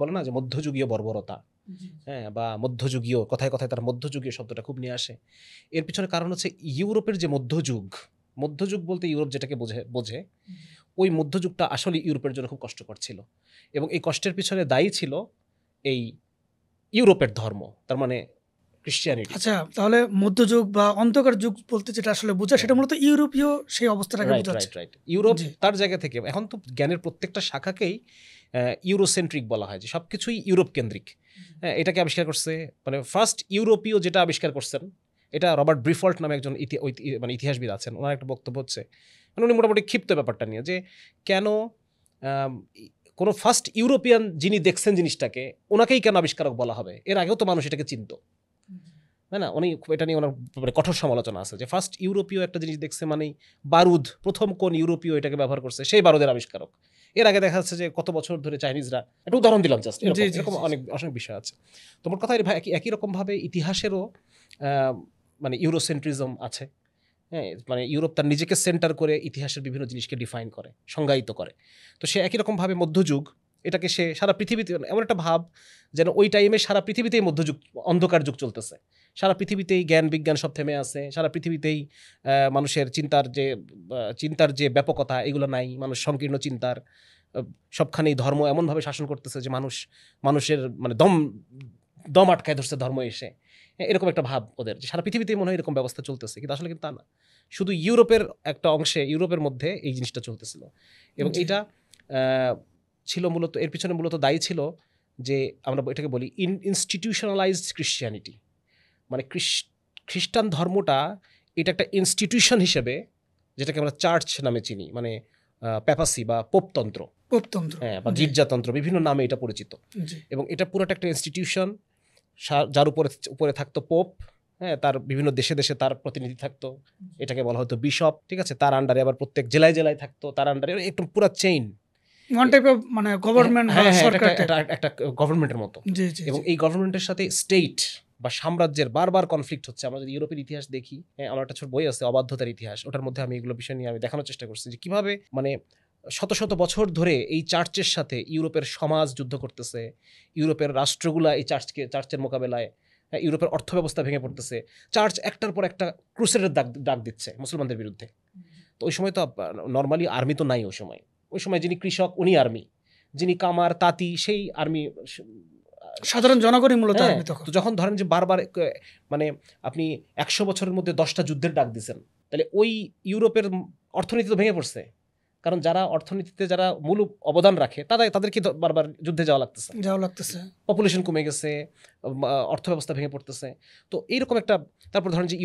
বলে না যে মধ্যযুগীয় বর্বরতা, হ্যাঁ, বা মধ্যযুগীয়, কথায় কথায় তার মধ্যযুগীয় শব্দটা খুব নিয়ে আসে। এর পিছনে কারণ হচ্ছে ইউরোপের যে মধ্যযুগ, মধ্যযুগ বলতে ইউরোপ যেটাকে বোঝে ওই মধ্যযুগটা আসলে ইউরোপের জন্য খুব কষ্টকর ছিল, এবং এই কষ্টের পিছনে দায়ী ছিল এই ইউরোপের ধর্ম, তার মানে ক্রিশ্চিয়ানিটি। আচ্ছা, তাহলে মধ্যযুগ বা অন্ধকার যুগ বলতে যেটা আসলে বোঝায় সেটা মূলত ইউরোপীয় সেই অবস্থাটাকে রাইট বোঝাচ্ছে। রাইট রাইট ইউরোপ জি। তার জায়গা থেকে, এখন তো জ্ঞানের প্রত্যেকটা শাখাকেই ইউরোসেন্ট্রিক বলা হয়, যে সব কিছুই ইউরোপ কেন্দ্রিক। হ্যাঁ, এটাকে আবিষ্কার করছে, মানে ফার্স্ট ইউরোপীয় যেটা আবিষ্কার করছেন, এটা রবার্ট ব্রিফল্ট নামে একজন মানে ইতিহাসবিদ আছেন, ওনার একটা বক্তব্য হচ্ছে, মানে উনি মোটামুটি ক্ষিপ্ত ব্যাপারটা নিয়ে, যে কেন কোনো ফার্স্ট ইউরোপিয়ান যিনি দেখছেন জিনিসটাকে, ওনাকেই কেন আবিষ্কারক বলা হবে, এর আগেও তো মানুষ এটাকে চিনত, তাই না? উনি এটা নিয়ে ওনার মানে কঠোর সমালোচনা আছে, যে ফার্স্ট ইউরোপীয় একটা জিনিস দেখছে মানেই বারুদ, প্রথম কোন ইউরোপীয় এটাকে ব্যবহার করছে সেই বারুদের আবিষ্কারক। এর আগে দেখা যাচ্ছে যে কত বছর ধরে চাইনিজরা, একটা উদাহরণ দিলাম জাস্ট, এরকম অনেক অনেক বিষয় আছে। তোমার কথা একই রকমভাবে ইতিহাসেরও মানে ইউরোসেন্ট্রিজম আছে। হ্যাঁ, মানে ইউরোপ তার নিজেকে সেন্টার করে ইতিহাসের বিভিন্ন জিনিসকে ডিফাইন করে, সংজ্ঞায়িত করে। তো সে একই রকমভাবে মধ্যযুগ, এটাকে সে সারা পৃথিবীতে এমন একটা ভাব যেন ওই টাইমে সারা পৃথিবীতেই মধ্যযুগ, অন্ধকার যুগ চলতেছে, সারা পৃথিবীতেই জ্ঞান বিজ্ঞান সব থেমে আছে, সারা পৃথিবীতেই মানুষের চিন্তার যে ব্যাপকতা এগুলো নাই, মানুষ সংকীর্ণ চিন্তার, সবখানেই ধর্ম এমনভাবে শাসন করতেছে যে মানুষের মানে দম আটকায় ধরছে ধর্ম এসে। এরকম একটা ভাব ওদের, যে সারা পৃথিবীতেই মনে হয় এরকম ব্যবস্থা চলতেছে, কিন্তু আসলে কিন্তু তা না, শুধু ইউরোপের একটা অংশে, ইউরোপের মধ্যে এই জিনিসটা চলতেছিল। এবং এইটা ছিল মূলত, এর পিছনে মূলত দায়ী ছিল যে আমরা এটাকে বলি ইনস্টিটিউশনালাইজড ক্রিশ্চিয়ানিটি, মানে খ্রিস্টান ধর্মটা এটা একটা ইনস্টিটিউশন হিসেবে, যেটাকে আমরা চার্চ নামে চিনি, মানে প্যাপাসি বা পোপতন্ত্র, হ্যাঁ, বা গির্জাতন্ত্র, বিভিন্ন নামে এটা পরিচিত। এবং এটা পুরোটা একটা ইনস্টিটিউশন, যার উপরে থাকতো পোপ, হ্যাঁ, তার বিভিন্ন দেশে দেশে তার প্রতিনিধি থাকতো, এটাকে বলা হতো বিশপ, ঠিক আছে, তার আন্ডারে আবার প্রত্যেক জেলায় জেলায় থাকতো তার আন্ডারে, একটু পুরো চেইন, ওয়ান টাইপ অফ মানে গভর্নমেন্ট বা সরকার, একটা গভর্নমেন্টের মতো। এবং এই গভর্নমেন্টের সাথে স্টেট বা সাম্রাজ্যের বারবার কনফ্লিক্ট হচ্ছে। আমরা যদি ইউরোপের ইতিহাস দেখি, আমার একটা ছোট বই আছে অবাধ্যতার ইতিহাস, ওটার মধ্যে আমি এগুলো বিষয় নিয়ে আমি দেখানোর চেষ্টা করছি যে কিভাবে মানে শত শত বছর ধরে এই চার্চের সাথে ইউরোপের সমাজ যুদ্ধ করতেছে, ইউরোপের রাষ্ট্রগুলা এই চার্চের মোকাবেলায়, ইউরোপের অর্থ ব্যবস্থা ভেঙে পড়তেছে, চার্চ একটার পর একটা ক্রুসেডের ডাক দিচ্ছে মুসলমানদের বিরুদ্ধে। তো ওই সময় তো নর্মালি আর্মি তো নাই, ওই সময় যিনি কৃষক উনি আর্মি, যিনি কামার তাঁতি সেই আর্মি, সাধারণ জনগণই মূলত আর্মি। তো যখন ধরেন যে বারবার মানে আপনি 100 বছরের মধ্যে 10টা যুদ্ধের ডাক দিচ্ছেন, তাহলে ওই ইউরোপের অর্থনীতি তো ভেঙে পড়ছে, কারণ যারা অর্থনীতিতে যারা মূল অবদান রাখে তাদেরকে বারবার যুদ্ধে যাওয়া লাগতেছে, পপুলেশন কমে গেছে, অর্থ ব্যবস্থা ভেঙে পড়তেছে। তো এইরকম একটা, তারপর ধরেন যে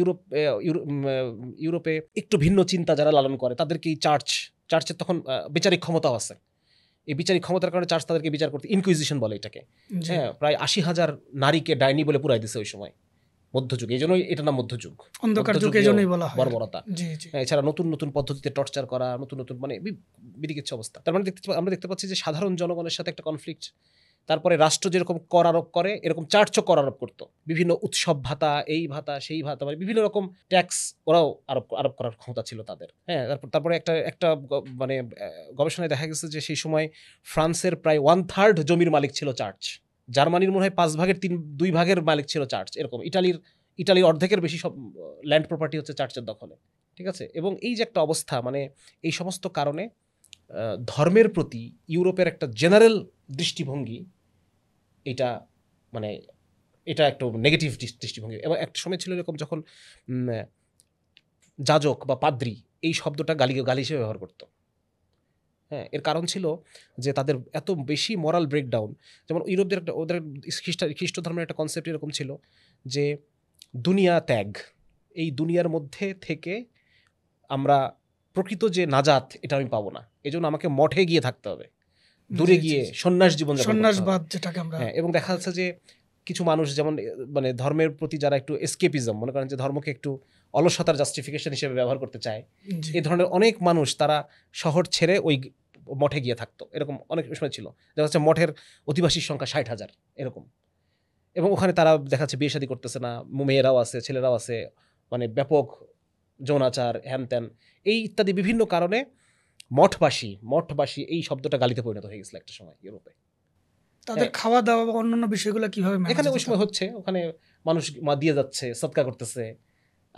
ইউরোপে একটু ভিন্ন চিন্তা যারা লালন করে তাদেরকে চার্চের তখন বিচারিক ক্ষমতাও আছে। এই বিচারিক ক্ষমতার কারণে চার্চ তাদেরকে বিচার করতে, ইনকুইজিশন বলে এটাকে, হ্যাঁ, প্রায় 80,000 নারীকে ডাইনি বলে পুরাই দিছে ওই সময়, মধ্যযুগ, এই জন্যই এটা নাম মধ্যযুগ, অন্ধকার যুগ এই জন্যই বলা হয়, বর্বরতা। এছাড়া নতুন নতুন পদ্ধতিতে টর্চার করা, নতুন নতুন মানে বিদিকিচ্ছ অবস্থা। তার মানে আমরা দেখতে পাচ্ছি যে সাধারণ জনগণের সাথে একটা কনফ্লিক্ট। তারপরে রাষ্ট্র যেরকম কর আরোপ করে, এরকম চার্চও কর আরোপ করতো, বিভিন্ন উৎসব ভাতা, এই ভাতা সেই ভাতা, মানে বিভিন্ন রকম ট্যাক্স ওরাও আরোপ করার ক্ষমতা ছিল তাদের। হ্যাঁ, তারপরে একটা মানে গবেষণায় দেখা গেছে যে সেই সময় ফ্রান্সের প্রায় 1/3 জমির মালিক ছিল চার্চ, জার্মানির মনে হয় 5 ভাগের 2 ভাগের মালিক ছিল চার্চ, এরকম ইটালির অর্ধেকের বেশি সব ল্যান্ড প্রপার্টি হচ্ছে চার্চের দখলে, ঠিক আছে। এবং এই যে একটা অবস্থা, মানে এই সমস্ত কারণে ধর্মের প্রতি ইউরোপের একটা জেনারেল দৃষ্টিভঙ্গি, এটা মানে এটা একটা নেগেটিভ দৃষ্টিভঙ্গি। এবং একটা সময় ছিল এরকম যখন যাজক বা পাদ্রী এই শব্দটা গালি হিসেবে ব্যবহার করতো। হ্যাঁ, এর কারণ ছিল যে তাদের এত বেশি মোরাল ব্রেকডাউন। যেমন ইউরোপদের ওদের খ্রিস্ট ধর্মের একটা কনসেপ্ট এরকম ছিল যে দুনিয়া ত্যাগ, এই দুনিয়ার মধ্যে থেকে আমরা প্রকৃত যে নাজাত এটা আমি পাবো না, এজন্য আমাকে মঠে গিয়ে থাকতে হবে, দূরে গিয়ে সন্ন্যাস জীবন, সন্ন্যাসবাদ যেটাকে আমরা। হ্যাঁ, এবং দেখা যাচ্ছে যে কিছু মানুষ যেমন মানে ধর্মের প্রতি যারা একটু এসকেপিজম মনে করেন, যে ধর্মকে একটু অলসতার জাস্টিফিকেশন হিসেবে ব্যবহার করতে চায়, এই ধরনের অনেক মানুষ তারা শহর ছেড়ে ওই মঠে গিয়ে থাকতো, এরকম অনেক সময় ছিল। দেখা যাচ্ছে মঠের অধিবাসীর সংখ্যা 60,000 এরকম, এবং ওখানে তারা দেখা যাচ্ছে বিয়ে শাদী করতেছে না, মেয়েরাও আছে ছেলেরাও আছে, মানে ব্যাপক যৌনাচার, হ্যান ত্যান, এই ইত্যাদি বিভিন্ন কারণে মঠবাসী এই শব্দটা গালিতে পরিণত হয়ে গেছিল একটা সময় ইউরোপে। তাদের খাওয়া দাওয়া বা অন্যান্য বিষয়গুলো কিভাবে manage এখানে ওই হতো? সময় হচ্ছে, ওখানে মানুষ দিয়ে যাচ্ছে, সদকা করতেছে,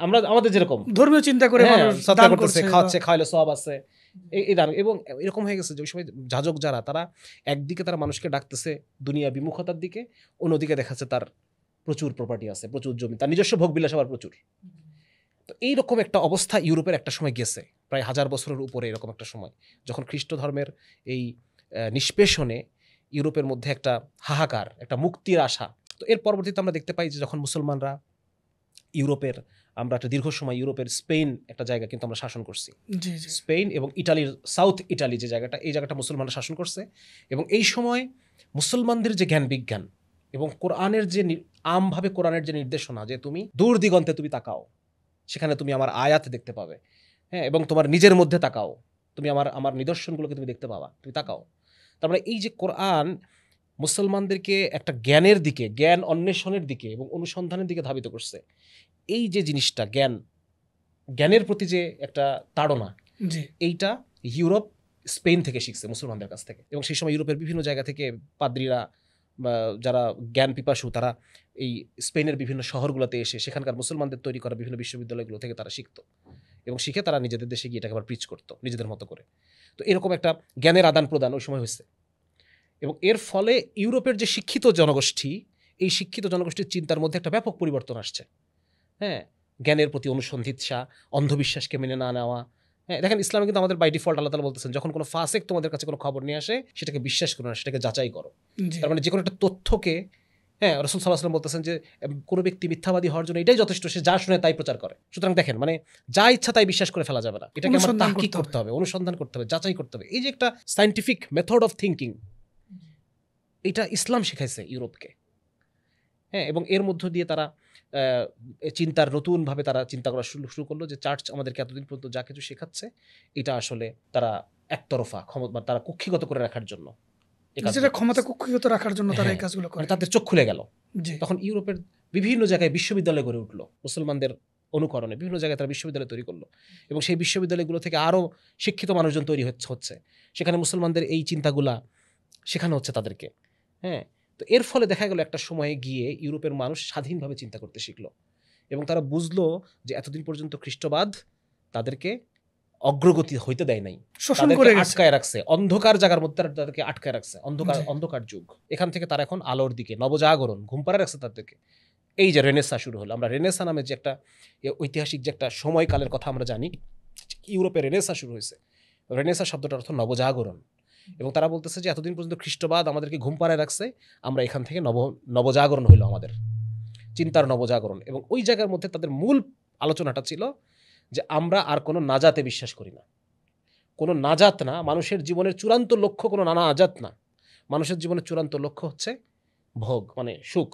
আমরা আমাদের যেরকম ধর্মীয় চিন্তা করে হ্যাঁ, মানুষ সদকা দান করতেছে, করছে খাওয়াচ্ছে, বা- খাওয়াইলে সওয়াব আছে, এই দান। এবং এরকম হয়ে গেছে যে ওই সময় যাজক যারা, তারা একদিকে তারা মানুষকে ডাকতেছে দুনিয়া বিমুখতার দিকে, অন্যদিকে দেখাচ্ছে তার প্রচুর প্রপার্টি আছে, প্রচুর জমি, তার নিজস্ব ভোগবিলাস আবার প্রচুর। তো এইরকম একটা অবস্থা ইউরোপের একটা সময় গেছে, প্রায় 1000 বছরের উপরে এরকম একটা সময়, যখন খ্রিস্ট ধর্মের এই নিষ্পেষণে ইউরোপের মধ্যে একটা হাহাকার, একটা মুক্তির আশা। তো এর পরবর্তীতে আমরা দেখতে পাই যে যখন মুসলমানরা ইউরোপের, আমরা একটা দীর্ঘ সময় ইউরোপের স্পেন একটা জায়গা কিন্তু আমরা শাসন করছি, জি জি স্পেন এবং ইটালির সাউথ ইটালি যে জায়গাটা, এই জায়গাটা মুসলমানরা শাসন করছে। এবং এই সময় মুসলমানদের যে জ্ঞান বিজ্ঞান এবং কোরআনের যে আমভাবে কোরআনের যে নির্দেশনা, যে তুমি দূর দিগন্তে তুমি তাকাও, সেখানে তুমি আমার আয়াত দেখতে পাবে, হ্যাঁ, এবং তোমার নিজের মধ্যে তাকাও, তুমি আমার নিদর্শনগুলোকে তুমি দেখতে পাবা, তুমি তাকাও। তার মানে এই যে কোরআন মুসলমানদেরকে একটা জ্ঞানের দিকে, জ্ঞান অন্বেষণের দিকে এবং অনুসন্ধানের দিকে ধাবিত করছে। এই যে জিনিসটা, জ্ঞানের প্রতি যে একটা তাড়না, জি এইটা ইউরোপ স্পেন থেকে শিখছে মুসলমানদের কাছ থেকে। এবং সেই সময় ইউরোপের বিভিন্ন জায়গা থেকে পাদ্রীরা বা যারা জ্ঞান পিপাসু, তারা এই স্পেনের বিভিন্ন শহরগুলোতে এসে সেখানকার মুসলমানদের তৈরি করা বিভিন্ন বিশ্ববিদ্যালয়গুলো থেকে তারা শিখতো, এবং শিখে তারা নিজেদের দেশে গিয়ে এটাকে আবার প্রিচ করতো নিজেদের মতো করে। তো এরকম একটা জ্ঞানের আদান প্রদান ওই সময় হয়েছে। এবং এর ফলে ইউরোপের যে শিক্ষিত জনগোষ্ঠী, এই শিক্ষিত জনগোষ্ঠীর চিন্তার মধ্যে একটা ব্যাপক পরিবর্তন আসছে। হ্যাঁ, জ্ঞানের প্রতি অনুসন্ধিৎসা, অন্ধবিশ্বাসকে মেনে না নেওয়া। হ্যাঁ, দেখেন ইসলামে কিন্তু আমাদের বাই ডিফল্ট আল্লাহ তাআলা বলতেছেন, যখন কোনো ফাসেক তোমাদের কাছে কোনো খবর নিয়ে আসে, সেটাকে বিশ্বাস করো না, সেটাকে যাচাই করো। জি তার মানে যে কোনো একটা তথ্যকে, হ্যাঁ, রাসূল সাল্লাল্লাহু আলাইহি ওয়াসাল্লাম বলতেছেন যে কোনো ব্যক্তি মিথ্যাবাদী হওয়ার জন্য এটাই যথেষ্ট, সে যা শুনে তাই প্রচার করে। সুতরাং দেখেন, মানে যা ইচ্ছা তাই বিশ্বাস করে ফেলা যাবে না, এটাকে আমার অনুসন্ধান তাহকিক করতে করতে হবে, অনুসন্ধান করতে হবে, যাচাই করতে হবে। এই যে একটা সায়েন্টিফিক মেথড অফ থিঙ্কিং, এটা ইসলাম শিখাইছে ইউরোপকে। হ্যাঁ, এবং এর মধ্য দিয়ে তারা চিন্তার নতুনভাবে তারা চিন্তা করা শুরু করলো যে চার্চ আমাদেরকে এতদিন পর্যন্ত যা কিছু শেখাচ্ছে, এটা আসলে তারা একতরফা ক্ষমতা, তারা কক্ষিগত করে রাখার জন্য এই কাজগুলো নিজেরা ক্ষমতা করতেছে। কুক্ষিগত রাখার জন্য তারা এই হ্যাঁ, কাজগুলো করে মানে তাদের চোখ খুলে গেল। জি তখন ইউরোপের বিভিন্ন জায়গায় বিশ্ববিদ্যালয় গড়ে উঠলো মুসলমানদের অনুকরণে, বিভিন্ন জায়গায় তারা বিশ্ববিদ্যালয় তৈরি করলো, এবং সেই বিশ্ববিদ্যালয়গুলো থেকে আরও শিক্ষিত মানুষজন তৈরি হচ্ছে, সেখানে মুসলমানদের এই চিন্তাগুলা শেখানো হচ্ছে তাদেরকে। হ্যাঁ, তো এর ফলে দেখা গেল একটা সময়ে গিয়ে ইউরোপের মানুষ স্বাধীনভাবে চিন্তা করতে শিখলো, এবং তারা বুঝলো যে এতদিন পর্যন্ত খ্রিস্টবাদ তাদেরকে অগ্রগতি হইতে দেয় নাই, শোষণ তাদেরকে করে গেছে আটকায় রাখছে, অন্ধকার জায়গার মধ্যে তাদেরকে আটকায় রাখছে, জি। অন্ধকার যুগ। এখান থেকে তারা এখন আলোর দিকে, নবজাগরণ, ঘুম পাড়ায় রাখছে তাদেরকে। এই যে রেনেসা শুরু হলো, আমরা রেনেসা নামে যে একটা ঐতিহাসিক যে একটা সময়কালের কথা আমরা জানি, ইউরোপে রেনেসা শুরু হয়েছে। রেনেসা শব্দটার অর্থ নবজাগরণ। এবং তারা বলতেছে যে এতদিন পর্যন্ত খ্রিস্টবাদ আমাদেরকে ঘুম পাড়ায় রাখছে, আমরা এখান থেকে নবজাগরণ হইলো, আমাদের চিন্তার নবজাগরণ। এবং ওই জায়গার মধ্যে তাদের মূল আলোচনাটা ছিল যে আমরা আর কোনো নাজাতে বিশ্বাস করি না, কোনো নাজাত না, মানুষের জীবনের চূড়ান্ত লক্ষ্য কোনো নাজাত না, মানুষের জীবনের চূড়ান্ত লক্ষ্য হচ্ছে ভোগ, মানে সুখ।